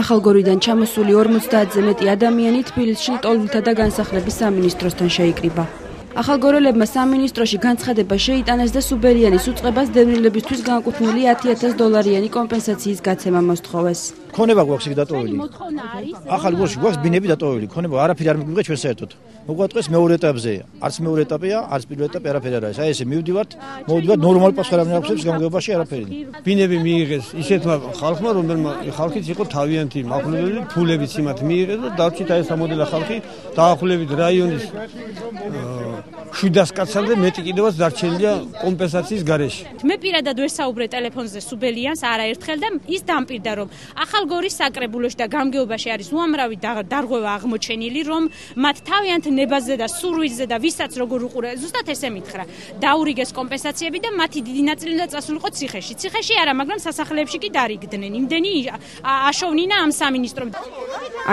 ახალგორიდან ჩამოსული 50-ზე მეტი ადამიანი თბილისში ლტოლვილთა და განსახლების სამინისტროსთან შეიკრიბა. ახალგორელებმა სამინისტროში განცხადება შეიტანეს და სუბერიანის უწყებას დევნილებისთვის განკუთვნილი $10,000 კომპენსაციის გაცემა მოსთხოვეს. ქონება გვაქვს იქ დატოვილი. ახალგორში გვაქვს ბინები დატოვილი. ქონება არაფერი არ მიგვიღეთ ჩვენ საერთოდ. მოგვატყეს მეორე ეტაპზე. არც მეორე ეტაპია, არც პირველ ეტაპი არაფერი არ არის. აი ესე მოვდივართ ნორმალ პასუხი არ აქვს გამგეობაში არაფერი. ბინები მიიღეს ისეთმა ხალხმა, რომელმაც ხალხიც იყო თავიანთი მახვილებელი, ფულებიც იმათ მიიღეს და დავჭით აი ეს ამოდელა ხალხი დაახლოებით რაიონის 700 კაცამდე მეტი კიდევაც დარჩენილია კომპენსაციის გარეშე. მე პირადად ვესაუბრე ტელეფონზე სუბელიანს არაერთხელ და ის დამპირდა რომ ახალგორის საკრებულოში და გამგეობაში არის უამრავი დარღვევა აღმოჩენილი, რომ მათ თავიანთ ნებაზე და სურვილზე და ვისაც როგორ უყურეს, ზუსტად ესე მითხრა. დაურიგეს კომპენსაციები და მათი დიდი ნაწილი უნდა წასულიყო ციხეში. ციხეში არა, მაგრამ სასახლეებში კი დარიგდნენ. იმდენი აშოვნინა ამ სამინისტრომ.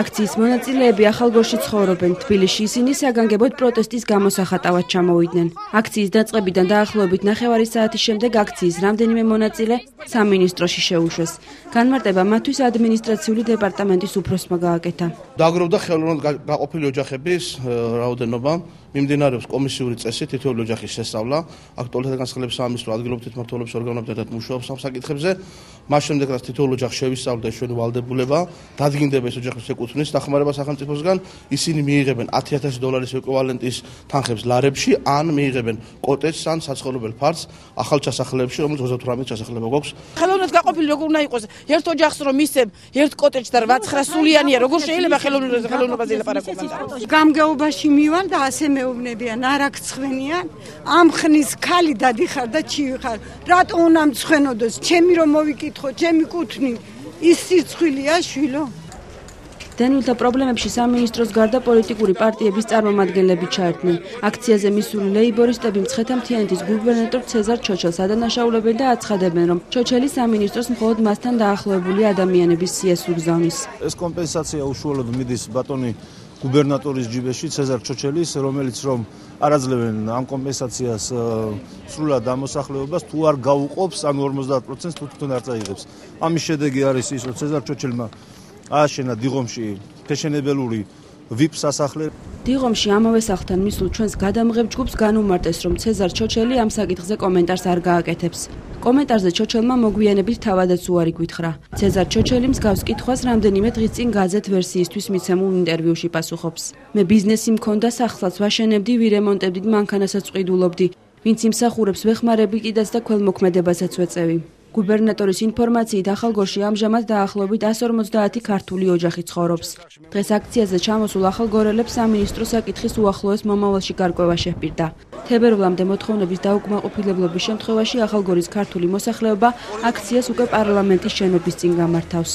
აქციის მონაწილეები ახალგორში ცხოვრობენ. თბილისში ისინი საგანგებოდ პროტესტის გამოსახატავად ჩამოვიდნენ. აქციის დაწყებიდან დაახლოებით 9 საათის შემდეგ აქციის რამდენიმე მონაწილე სამინისტროში შეუშვეს. განმარტება მათთვის ადმინისტრაციული დეპარტამენტის უფროსმა გააკეთა. დააგროვდა ხელოვნურად გაყოფილი ოჯახების რაოდენობა. მიმდინარეობს კომისიური წესი თითოეული ოჯახის შესწავლა. აქტუალურთა და განსახილების სამინისტრო ადგილობრივ თვითმმართველობის ორგანოებთან ერთად მუშაობს ამ საკითხებზე. მას შემდეგ რაც თითოეულ ოჯახს შევისწავლდა ჩვენი ვალდებულება, დადგინდება ეს ოჯახის ეკუთვნის დახმარება სახელმწიფოსგან, ისინი მიიღებენ $10,000 ეკვივალენტის თანხებს ლარებში, ან მიიღებენ კოტეჯს ან საცხოვრებელ ფართს ახალ ჩასახლეებში, რომელიც 38 ჩასახლება გვაქვს. ხელოვნურად გაყოფილი როგორ უნდა იყოს? ერთ ოჯახს რომ მისცემ ერთ კოტეჯს და 9 სულიანია, როგორ შეიძლება ხელოვნებაზე ლაპარაკობენ? გამგეობაში მივარ და ასე მეუბნებიან, არ აქცხვენიან, ამ ხნის ქალი დადიხარ და ჩივიხარ. რატო უნდა მცხვენოდეს? ჩემი რომ მოვიკითხო, ჩემი კუთვნი, ის სიცხვილია შვილო. დევნილთა პრობლემებში სამინისტროს გარდა პოლიტიკური პარტიების წარმომადგენლები ჩაერთნენ. აქციაზე მისული ლეიბორისტები მცხეთა-მთიანეთის გუბერნატორ ცეზარ ჩოჩელს ადანაშაულებენ და აცხადებენ, რომ ჩოჩელი სამინისტროს მხოლოდ მასთან დაახლოებული ადამიანების სიას უგზავნის. ეს კომპენსაცია უშუალოდ მიდის ბატონი გუბერნატორის ჯიბეში ცეზარ ჩოჩელის, რომელიც რომ არ აძლევენ ამ კომპენსაციას სრულად ამოსახლეობას, თუ არ გაუყოფს ან 50% თვითონ არ წაიღებს. ამის შედეგი არის ის, რომ ცეზარ ჩოჩელმა ააშენა დიღომში ფეშენებელური VIP სასახლე. დიღომში ამავე სახლთან მისულ ჩვენს გადამღებ ჯგუფს განუმარტეს, რომ ცეზარ ჩოჩელი ამ საკითხზე კომენტარს არ გააკეთებს. კომენტარზე ჩოჩელმა მოგვიანებით თავადაც უარი გვითხრა. ცეზარ ჩოჩელი მსგავს კითხვას რამდენიმე დღის წინ გაზეთ ვერსიისთვის მიცემულ ინტერვიუში პასუხობს. მე ბიზნესი მქონდა, სახლსაც ვაშენებდი, ვირემონტებდი, მანქანასაც ვყიდულობდი. ვინც იმსახურებს ვეხმარებიდაც და ქველმოქმედებასაც ვეწევი. გუბერნატორის ინფორმაციით ახალგორში ამჟამად დაახლოებით 150 ქართული ოჯახი ცხოვრობს. დღეს აქციაზე ჩამოსულ ახალგორელებს სამინისტრო საკითხის უახლოეს მომავალში გარკვევა შეჰპირდა. თებერვლამდე მოთხოვნების დაუკმაყოფილებლობის შემთხვევაში ახალგორის ქართული მოსახლეობა აქციას უკვე პარლამენტის შენობის წინ გამართავს.